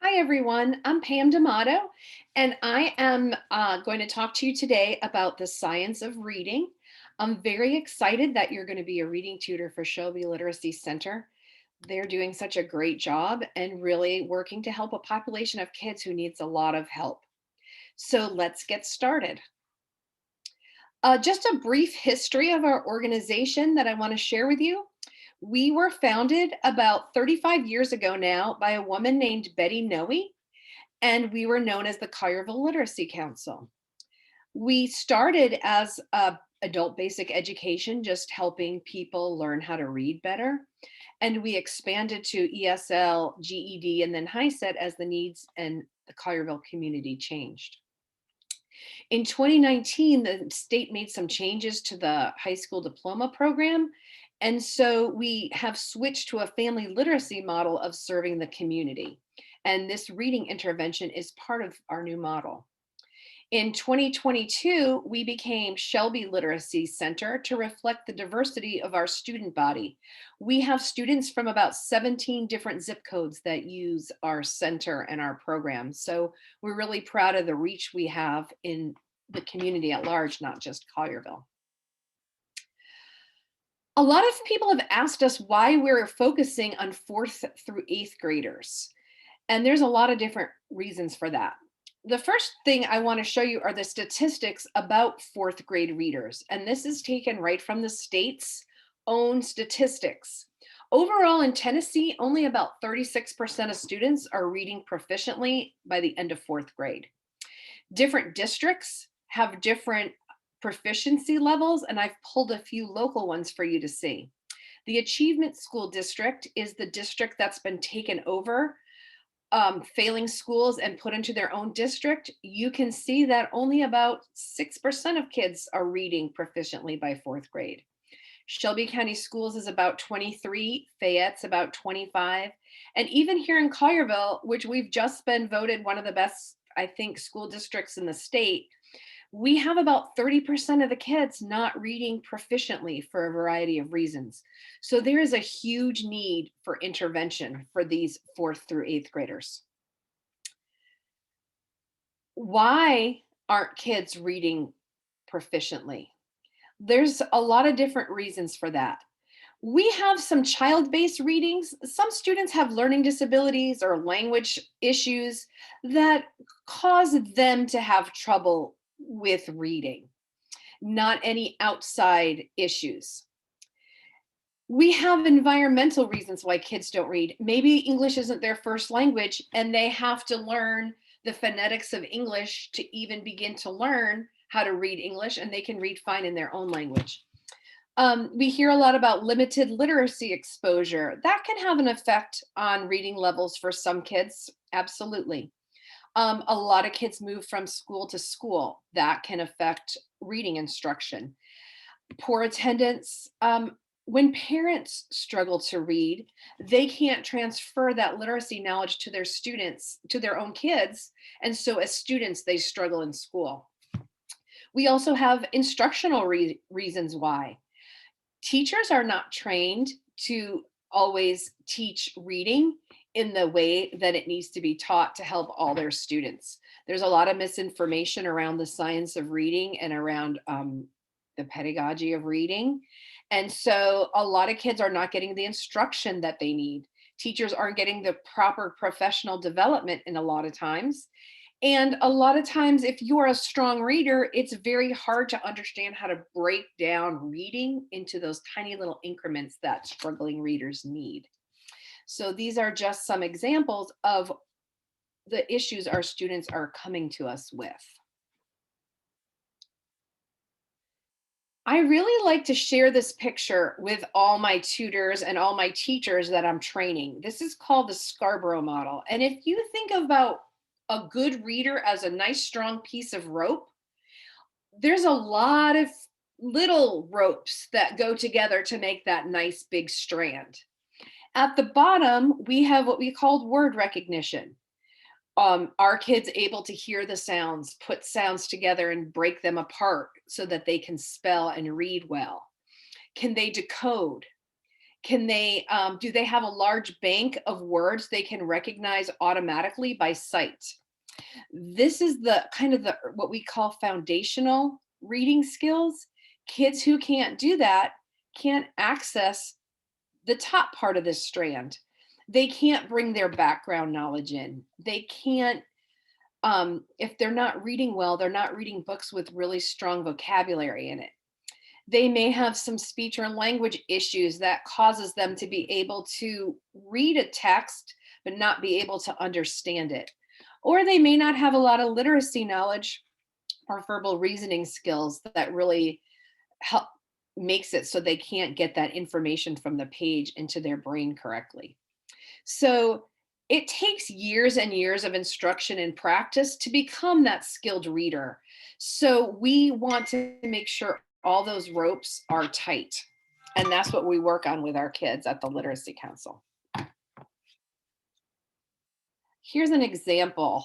Hi, everyone. I'm Pam DeMato, and I am going to talk to you today about the science of reading. I'm very excited that you're going to be a reading tutor for Shelby Literacy Center. They're doing such a great job and really working to help a population of kids who needs a lot of help. So let's get started. Just a brief history of our organization that I want to share with you. We were founded about 35 years ago now by a woman named Betty Noe, and we were known as the Collierville Literacy Council. We started as adult basic education, just helping people learn how to read better. And we expanded to ESL, GED, and then HiSET as the needs and the Collierville community changed. In 2019, the state made some changes to the high school diploma program. And so we have switched to a family literacy model of serving the community. And this reading intervention is part of our new model. In 2022, we became Shelby Literacy Center to reflect the diversity of our student body. We have students from about 17 different zip codes that use our center and our program. So we're really proud of the reach we have in the community at large, not just Collierville. A lot of people have asked us why we're focusing on 4th through 8th graders. And there's a lot of different reasons for that. The first thing I want to show you are the statistics about 4th grade readers. And this is taken right from the state's own statistics. Overall in Tennessee, only about 36% of students are reading proficiently by the end of 4th grade. Different districts have different proficiency levels, and I've pulled a few local ones for you to see. The Achievement School District is the district that's been taken over failing schools and put into their own district. You can see that only about 6% of kids are reading proficiently by 4th grade. Shelby County Schools is about 23, Fayette's about 25. And even here in Collierville, which we've just been voted one of the best, I think, school districts in the state, we have about 30% of the kids not reading proficiently for a variety of reasons. So there is a huge need for intervention for these 4th through 8th graders. Why aren't kids reading proficiently? There's a lot of different reasons for that. We have some child-based readings. Some students have learning disabilities or language issues that cause them to have trouble with reading, not any outside issues. We have environmental reasons why kids don't read. Maybe English isn't their first language and they have to learn the phonetics of English to even begin to learn how to read English, and they can read fine in their own language. We hear a lot about limited literacy exposure. That can have an effect on reading levels for some kids, absolutely. A lot of kids move from school to school. That can affect reading instruction. Poor attendance. When parents struggle to read, they can't transfer that literacy knowledge to their students, to their own kids. And so as students, they struggle in school. We also have instructional reasons why. Teachers are not trained to always teach reading in the way that it needs to be taught to help all their students. There's a lot of misinformation around the science of reading and around the pedagogy of reading. And so a lot of kids are not getting the instruction that they need. Teachers aren't getting the proper professional development in a lot of times. And a lot of times, if you're a strong reader, it's very hard to understand how to break down reading into those tiny little increments that struggling readers need. So these are just some examples of the issues our students are coming to us with. I really like to share this picture with all my tutors and all my teachers that I'm training. This is called the Scarborough Model. And if you think about a good reader as a nice strong piece of rope, there's a lot of little ropes that go together to make that nice big strand. At the bottom, we have what we call word recognition. Are kids able to hear the sounds, put sounds together and break them apart so that they can spell and read well? Can they decode? Can they, do they have a large bank of words they can recognize automatically by sight? This is the kind of the what we call foundational reading skills. Kids who can't do that can't access the top part of this strand. They can't bring their background knowledge in. They can't, if they're not reading well, they're not reading books with really strong vocabulary in it. They may have some speech or language issues that causes them to be able to read a text but not be able to understand it. Or they may not have a lot of literacy knowledge or verbal reasoning skills that really help makes it so they can't get that information from the page into their brain correctly. So it takes years and years of instruction and practice to become that skilled reader. So we want to make sure all those ropes are tight. And that's what we work on with our kids at the Literacy Council. Here's an example.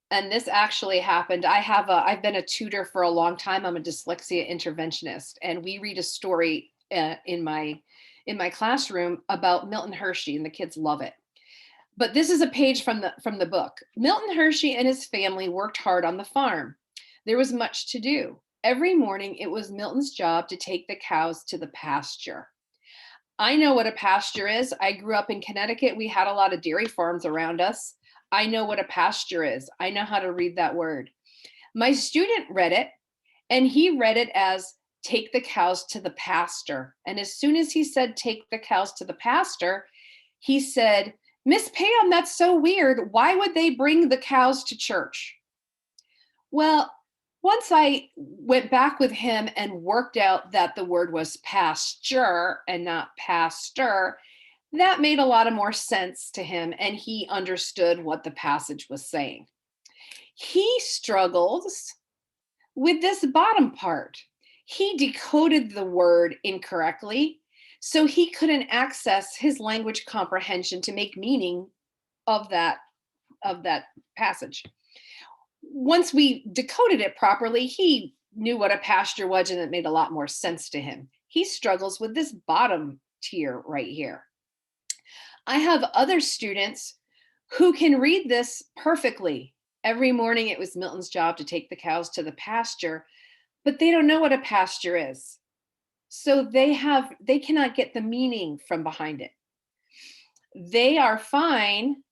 And this actually happened. I've been a tutor for a long time. I'm a dyslexia interventionist, and we read a story in my classroom about Milton Hershey, and the kids love it. But this is a page from the book. Milton Hershey and his family worked hard on the farm. There was much to do. Every morning, it was Milton's job to take the cows to the pasture. I know what a pasture is. I grew up in Connecticut. We had a lot of dairy farms around us. I know what a pasture is. I know how to read that word. My student read it, and he read it as take the cows to the pasture. And as soon as he said take the cows to the pasture, he said, Miss Pam, that's so weird. Why would they bring the cows to church? Well, once I went back with him and worked out that the word was pasture and not pastor, that made a lot of more sense to him, and he understood what the passage was saying. He struggles with this bottom part. He decoded the word incorrectly, so he couldn't access his language comprehension to make meaning of that passage. Once we decoded it properly, he knew what a pasture was, and it made a lot more sense to him. He struggles with this bottom tier right here. I have other students who can read this perfectly. Every morning it was Milton's job to take the cows to the pasture, but they don't know what a pasture is. So they cannot get the meaning from behind it. They are fine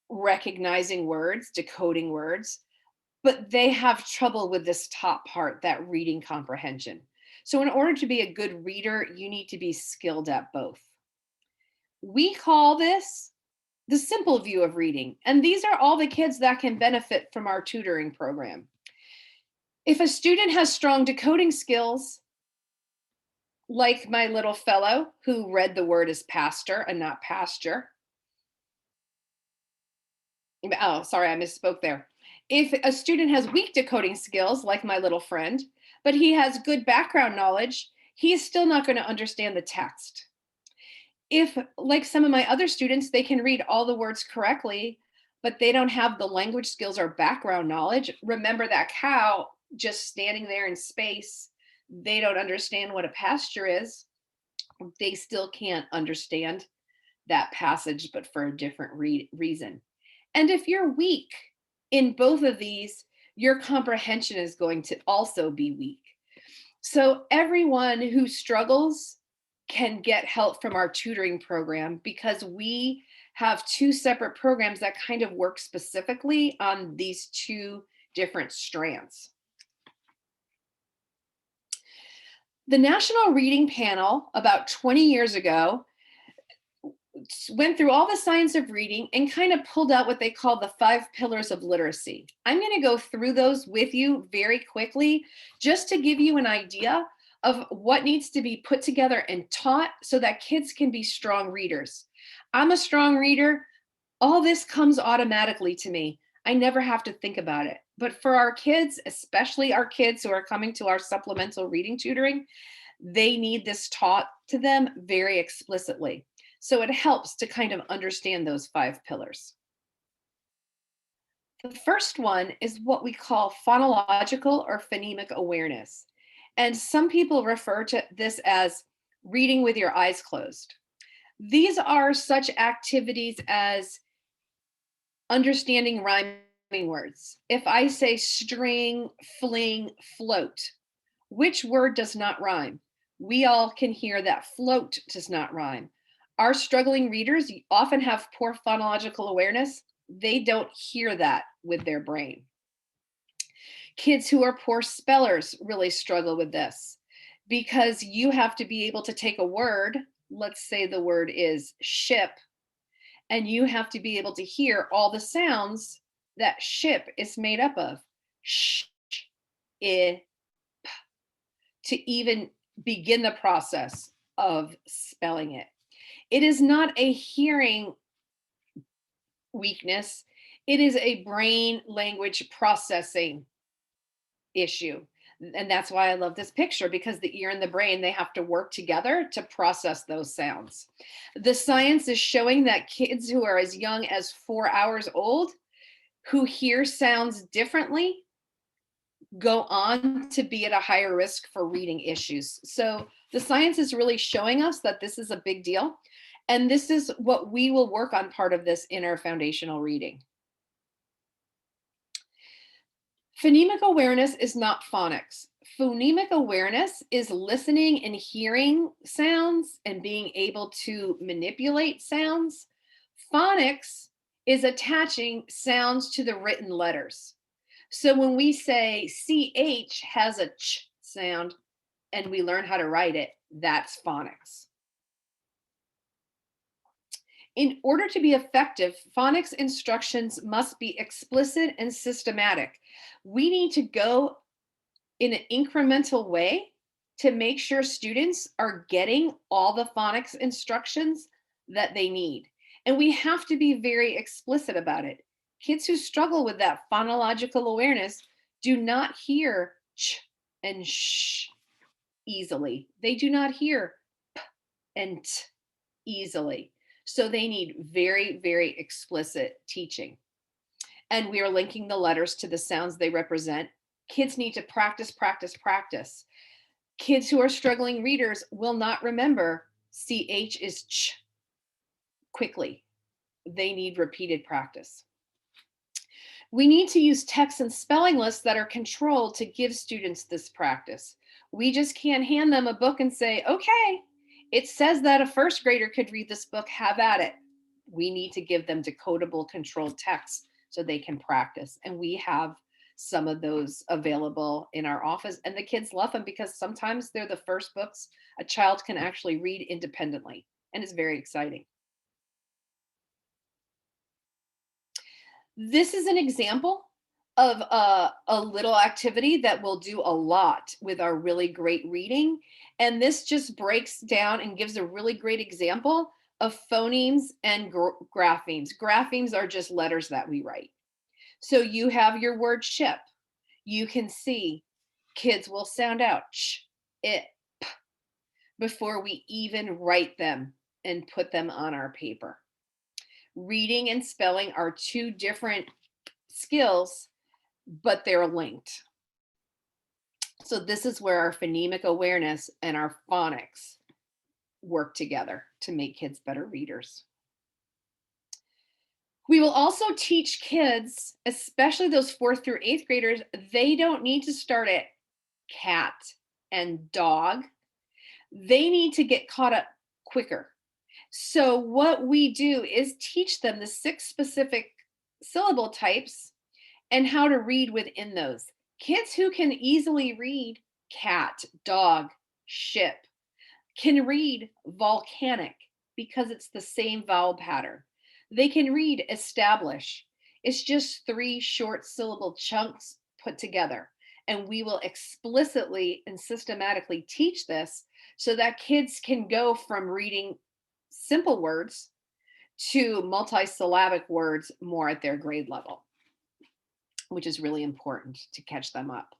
recognizing words, decoding words, but they have trouble with this top part, that reading comprehension. So in order to be a good reader, you need to be skilled at both. We call this the simple view of reading. And these are all the kids that can benefit from our tutoring program. If a student has strong decoding skills, like my little fellow who read the word as pastor and not pasture. Oh, sorry, I misspoke there. If a student has weak decoding skills, like my little friend, but he has good background knowledge, he is still not going to understand the text. If, like some of my other students, they can read all the words correctly, but they don't have the language skills or background knowledge, remember that cow just standing there in space, they don't understand what a pasture is, they still can't understand that passage, but for a different reason. And if you're weak in both of these, your comprehension is going to also be weak. So everyone who struggles can get help from our tutoring program, because we have two separate programs that kind of work specifically on these two different strands. The National Reading Panel, about 20 years ago, went through all the science of reading and kind of pulled out what they call the 5 pillars of literacy. I'm going to go through those with you very quickly, just to give you an idea of what needs to be put together and taught so that kids can be strong readers. I'm a strong reader. All this comes automatically to me. I never have to think about it. But for our kids, especially our kids who are coming to our supplemental reading tutoring, they need this taught to them very explicitly. So it helps to kind of understand those 5 pillars. The first one is what we call phonological or phonemic awareness. And some people refer to this as reading with your eyes closed. These are such activities as understanding rhyming words. If I say string, fling, float, which word does not rhyme? We all can hear that float does not rhyme. Our struggling readers often have poor phonological awareness. They don't hear that with their brain. Kids who are poor spellers really struggle with this because you have to be able to take a word, let's say the word is ship, and you have to be able to hear all the sounds that ship is made up of. Sh, I, to even begin the process of spelling it. It is not a hearing weakness, it is a brain language processing issue. And that's why I love this picture, because the ear and the brain, they have to work together to process those sounds. The science is showing that kids who are as young as 4 hours old, who hear sounds differently, go on to be at a higher risk for reading issues. So the science is really showing us that this is a big deal. And this is what we will work on part of this in our foundational reading. Phonemic awareness is not phonics. Phonemic awareness is listening and hearing sounds and being able to manipulate sounds. Phonics is attaching sounds to the written letters. So when we say CH has a ch sound and we learn how to write it, that's phonics. In order to be effective, phonics instructions must be explicit and systematic. We need to go in an incremental way to make sure students are getting all the phonics instructions that they need. And we have to be very explicit about it. Kids who struggle with that phonological awareness do not hear ch and sh easily. They do not hear p and t easily. So they need very, very explicit teaching. And we are linking the letters to the sounds they represent. Kids need to practice, practice, practice. Kids who are struggling readers will not remember CH is ch quickly. They need repeated practice. We need to use text and spelling lists that are controlled to give students this practice. We just can't hand them a book and say, okay, it says that a first grader could read this book, have at it. We need to give them decodable controlled text so they can practice. And we have some of those available in our office, and the kids love them because sometimes they're the first books a child can actually read independently, and it's very exciting. This is an example of a little activity that will do a lot with our really great reading. And this just breaks down and gives a really great example of phonemes and graphemes. Graphemes are just letters that we write. So you have your word ship. You can see kids will sound out ch, it, p, before we even write them and put them on our paper. Reading and spelling are two different skills, but they're linked. So this is where our phonemic awareness and our phonics work together to make kids better readers. We will also teach kids, especially those 4th through 8th graders, they don't need to start at cat and dog. They need to get caught up quicker. So what we do is teach them the 6 specific syllable types and how to read within those. Kids who can easily read cat, dog, ship can read volcanic because it's the same vowel pattern. They can read establish. It's just 3 short syllable chunks put together. And we will explicitly and systematically teach this so that kids can go from reading simple words to multisyllabic words more at their grade level, which is really important to catch them up.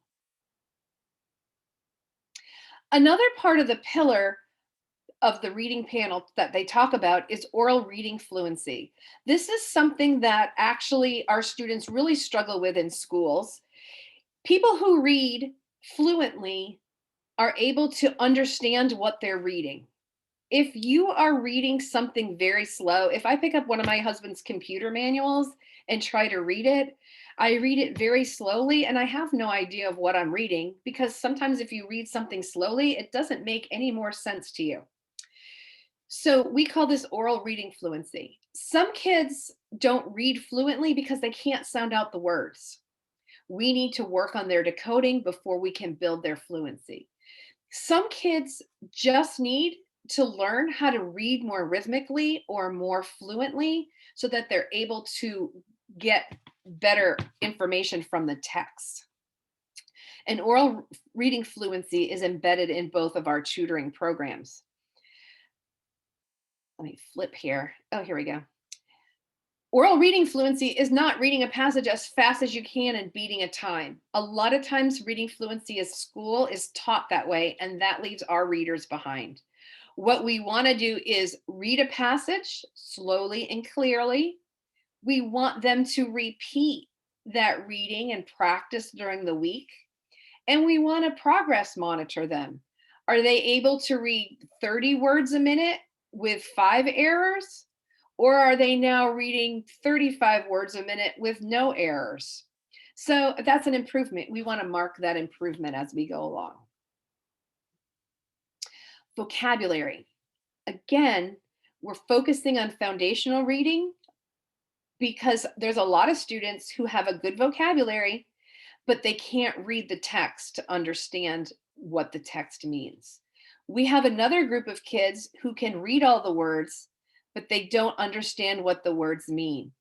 Another part of the pillar of the reading panel that they talk about is oral reading fluency. This is something that actually our students really struggle with in schools. People who read fluently are able to understand what they're reading. If you are reading something very slow, if I pick up one of my husband's computer manuals and try to read it, I read it very slowly and I have no idea of what I'm reading, because sometimes if you read something slowly, it doesn't make any more sense to you. So we call this oral reading fluency. Some kids don't read fluently because they can't sound out the words. We need to work on their decoding before we can build their fluency. Some kids just need to learn how to read more rhythmically or more fluently so that they're able to get better information from the text. And oral reading fluency is embedded in both of our tutoring programs. Let me flip here. Oh, here we go. Oral reading fluency is not reading a passage as fast as you can and beating a time. A lot of times, reading fluency as school is taught that way, and that leaves our readers behind. What we want to do is read a passage slowly and clearly. We want them to repeat that reading and practice during the week. And we want to progress monitor them. Are they able to read 30 words a minute with 5 errors? Or are they now reading 35 words a minute with no errors? So that's an improvement. We want to mark that improvement as we go along. Vocabulary. Again, we're focusing on foundational reading because there's a lot of students who have a good vocabulary, but they can't read the text to understand what the text means. We have another group of kids who can read all the words, but they don't understand what the words mean.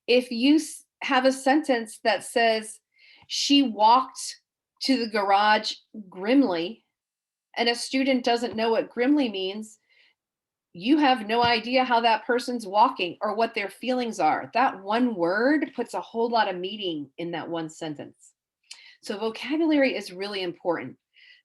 If you have a sentence that says, she walked to the garage grimly, and a student doesn't know what grimly means, you have no idea how that person's walking or what their feelings are. That one word puts a whole lot of meaning in that one sentence. So vocabulary is really important.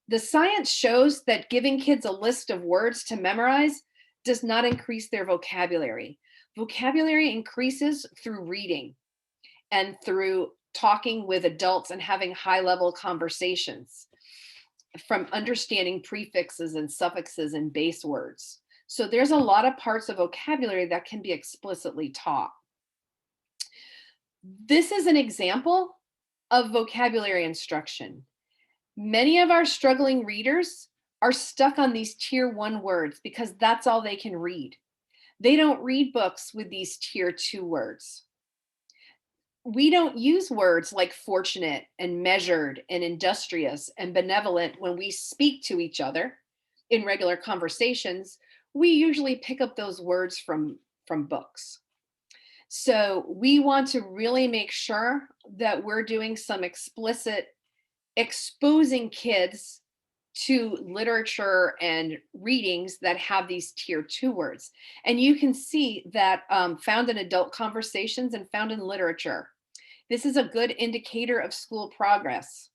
The science shows that giving kids a list of words to memorize does not increase their vocabulary. Vocabulary increases through reading and through talking with adults and having high-level conversations, from understanding prefixes and suffixes and base words. So there's a lot of parts of vocabulary that can be explicitly taught. This is an example of vocabulary instruction. Many of our struggling readers are stuck on these tier 1 words because that's all they can read. They don't read books with these tier 2 words. We don't use words like fortunate and measured and industrious and benevolent when we speak to each other in regular conversations. We usually pick up those words from books. So we want to really make sure that we're doing some explicit exposing kids to literature and readings that have these tier 2 words. And you can see that found in adult conversations and found in literature. This is a good indicator of school progress.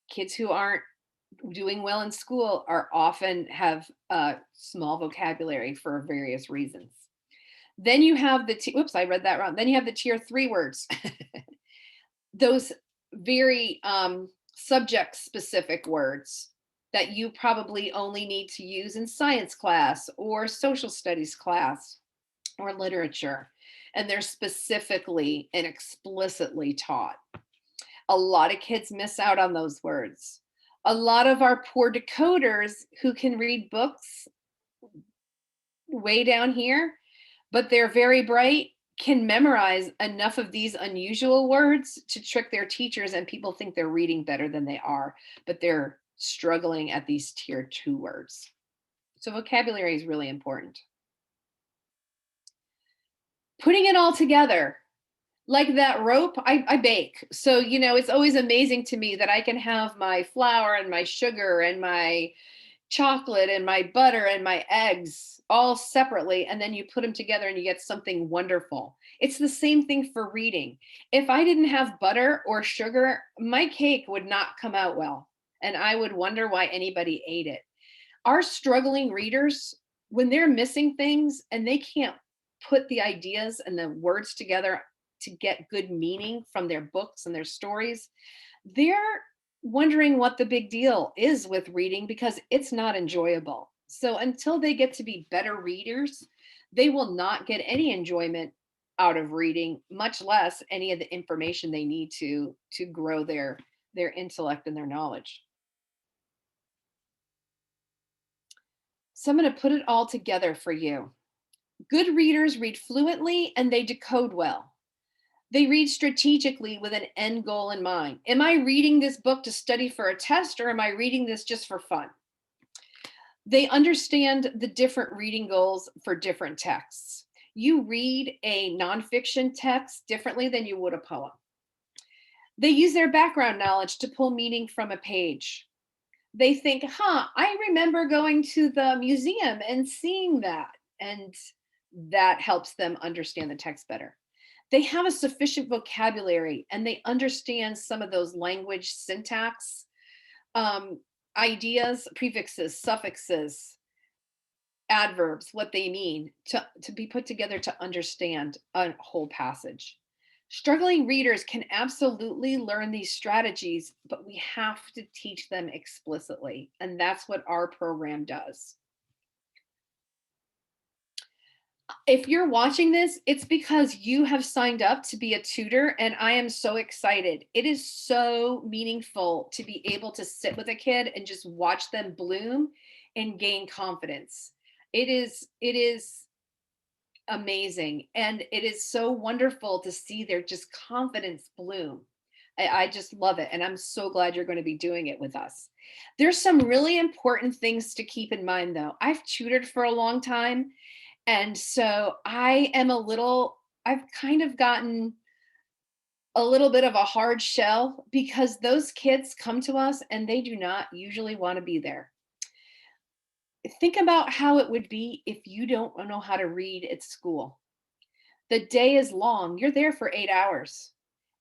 Kids who aren't doing well in school are often have a small vocabulary for various reasons. Then you have the, oops, I read that wrong. Then you have the tier 3 words. Those very subject specific words that you probably only need to use in science class or social studies class or literature. And they're specifically and explicitly taught. A lot of kids miss out on those words. A lot of our poor decoders who can read books way down here, but they're very bright, can memorize enough of these unusual words to trick their teachers, and people think they're reading better than they are, but they're struggling at these tier 2 words. So vocabulary is really important. Putting it all together, like that rope, I bake. So, it's always amazing to me that I can have my flour and my sugar and my chocolate and my butter and my eggs all separately, and then you put them together and you get something wonderful. It's the same thing for reading. If I didn't have butter or sugar, my cake would not come out well, and I would wonder why anybody ate it. Our struggling readers, when they're missing things and they can't put the ideas and the words together to get good meaning from their books and their stories, they're wondering what the big deal is with reading because it's not enjoyable. So until they get to be better readers, they will not get any enjoyment out of reading, much less any of the information they need to grow their intellect and their knowledge. So I'm going to put it all together for you. Good readers read fluently and they decode well. They read strategically with an end goal in mind. Am I reading this book to study for a test, or am I reading this just for fun? They understand the different reading goals for different texts. You read a nonfiction text differently than you would a poem. They use their background knowledge to pull meaning from a page. They think, I remember going to the museum and seeing that. And that helps them understand the text better. They have a sufficient vocabulary and they understand some of those language syntax um, ideas, prefixes, suffixes, adverbs, what they mean to be put together to understand a whole passage. Struggling readers can absolutely learn these strategies, but we have to teach them explicitly. And that's what our program does. If you're watching this, it's because you have signed up to be a tutor, and I am so excited. It is so meaningful to be able to sit with a kid and just watch them bloom and gain confidence. It is amazing, and it is so wonderful to see their just confidence bloom. I just love it, and I'm so glad you're going to be doing it with us. There's some really important things to keep in mind, though. I've tutored for a long time, and so I've kind of gotten a little bit of a hard shell because those kids come to us and they do not usually want to be there. Think about how it would be if you don't know how to read at school. The day is long, you're there for 8 hours,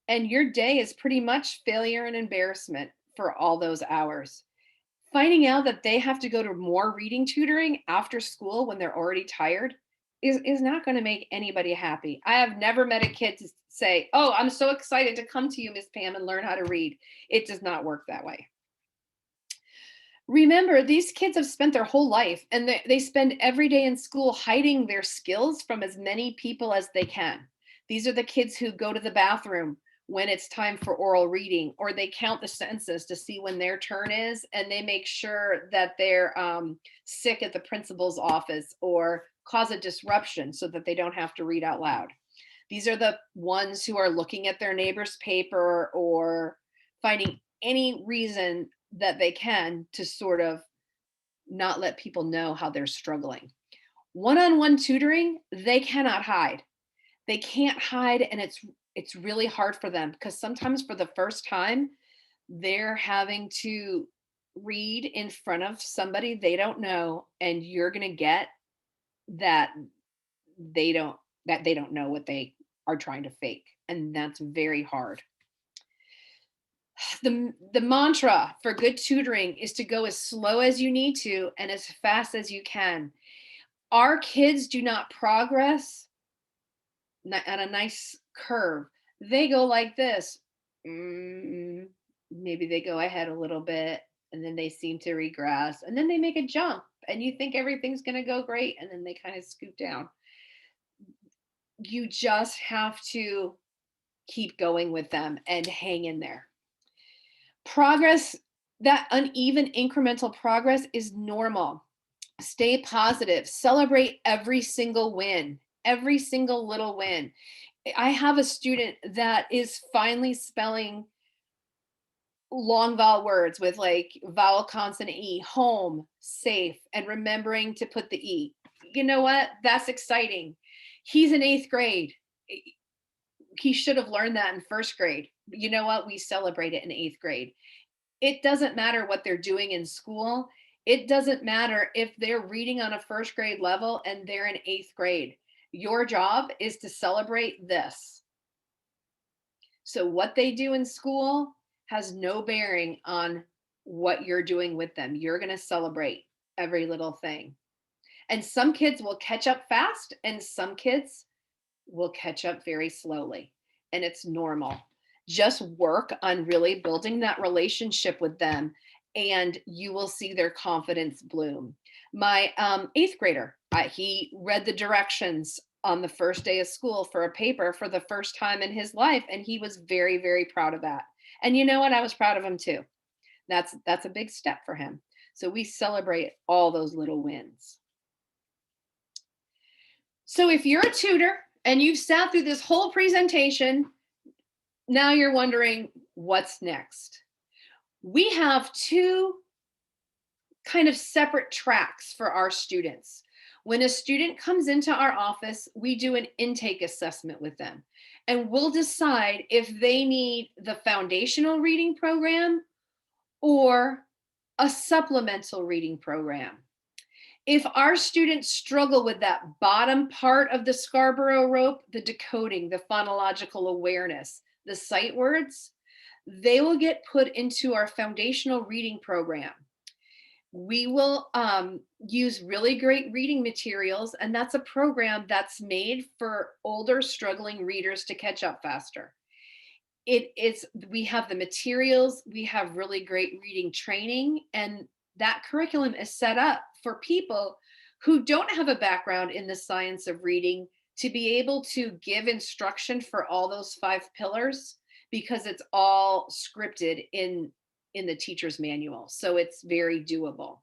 and your day is pretty much failure and embarrassment for all those hours. Finding out that they have to go to more reading tutoring after school when they're already tired is not going to make anybody happy. I have never met a kid to say, "Oh, I'm so excited to come to you, Miss Pam, and learn how to read." It does not work that way. Remember, these kids have spent their whole life and they spend every day in school hiding their skills from as many people as they can. These are the kids who go to the bathroom when it's time for oral reading, or they count the sentences to see when their turn is, and they make sure that they're sick at the principal's office or cause a disruption so that they don't have to read out loud. These are the ones who are looking at their neighbor's paper or finding any reason that they can to sort of not let people know how they're struggling. One-on-one tutoring, they cannot hide. They can't hide, and it's really hard for them because sometimes for the first time they're having to read in front of somebody they don't know, and you're going to get that they don't that they don't know what they are trying to fake, and that's very hard. The mantra for good tutoring is to go as slow as you need to and as fast as you can. Our kids do not progress at a nice curve. They go like this. Maybe they go ahead a little bit and then they seem to regress and then they make a jump and you think everything's going to go great and then they kind of scoot down. You just have to keep going with them and hang in there. Progress, that uneven incremental progress is normal. Stay positive. Celebrate every single win, every single little win. I have a student that is finally spelling long vowel words with like vowel consonant E, home, safe, and remembering to put the E. You know what? That's exciting. He's in 8th grade. He should have learned that in 1st grade. You know what? We celebrate it in 8th grade. It doesn't matter what they're doing in school. It doesn't matter if they're reading on a 1st grade level and they're in 8th grade. Your job is to celebrate this. So what they do in school has no bearing on what you're doing with them. You're going to celebrate every little thing. And some kids will catch up fast and some kids will catch up very slowly. And it's normal. Just work on really building that relationship with them and you will see their confidence bloom. My 8th grader, he read the directions on the first day of school for a paper for the first time in his life, and he was very, very proud of that. And you know what? I was proud of him too. That's a big step for him. So we celebrate all those little wins. So if you're a tutor and you've sat through this whole presentation, now you're wondering what's next. We have two kind of separate tracks for our students. When a student comes into our office, we do an intake assessment with them, and we'll decide if they need the foundational reading program or a supplemental reading program. If our students struggle with that bottom part of the Scarborough rope, the decoding, the phonological awareness, the sight words, they will get put into our foundational reading program. We will use really great reading materials, and that's a program that's made for older struggling readers to catch up faster. We have the materials, we have really great reading training, and that curriculum is set up for people who don't have a background in the science of reading to be able to give instruction for all those 5 pillars, because it's all scripted in the teacher's manual. So it's very doable.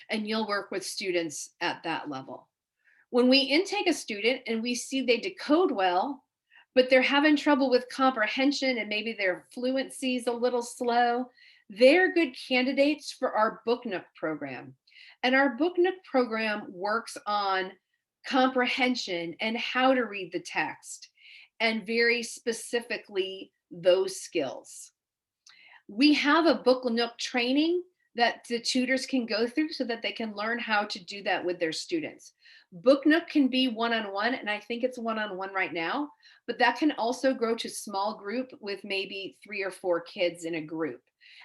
And you'll work with students at that level. When we intake a student and we see they decode well, but they're having trouble with comprehension and maybe their fluency is a little slow, they're good candidates for our Book Nook program. And our Book Nook program works on comprehension and how to read the text, and very specifically those skills. We have a Book Nook training that the tutors can go through so that they can learn how to do that with their students. Book Nook can be one-on-one, and I think it's one-on-one right now, but that can also grow to small group with maybe 3 or 4 kids in a group.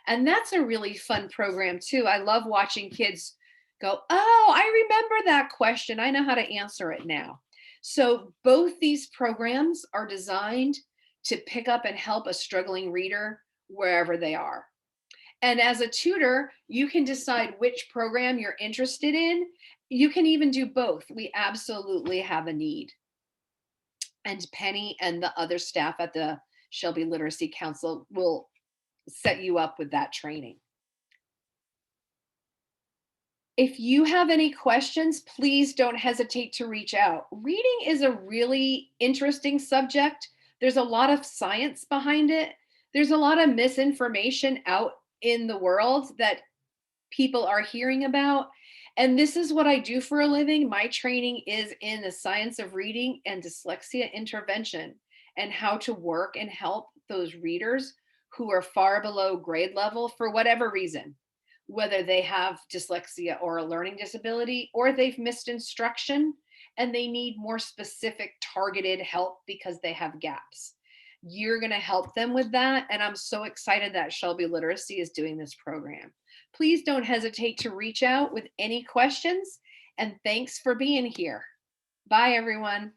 And that's a really fun program too. I love watching kids go, oh, I remember that question. I know how to answer it now. So both these programs are designed to pick up and help a struggling reader wherever they are. And as a tutor, you can decide which program you're interested in. You can even do both. We absolutely have a need. And Penny and the other staff at the Shelby Literacy Council will set you up with that training. If you have any questions, please don't hesitate to reach out. Reading is a really interesting subject. There's a lot of science behind it. There's a lot of misinformation out in the world that people are hearing about. And this is what I do for a living. My training is in the science of reading and dyslexia intervention, and how to work and help those readers who are far below grade level for whatever reason, whether they have dyslexia or a learning disability, or they've missed instruction and they need more specific targeted help because they have gaps. You're going to help them with that. And I'm so excited that Shelby Literacy is doing this program. Please don't hesitate to reach out with any questions. And thanks for being here. Bye, everyone.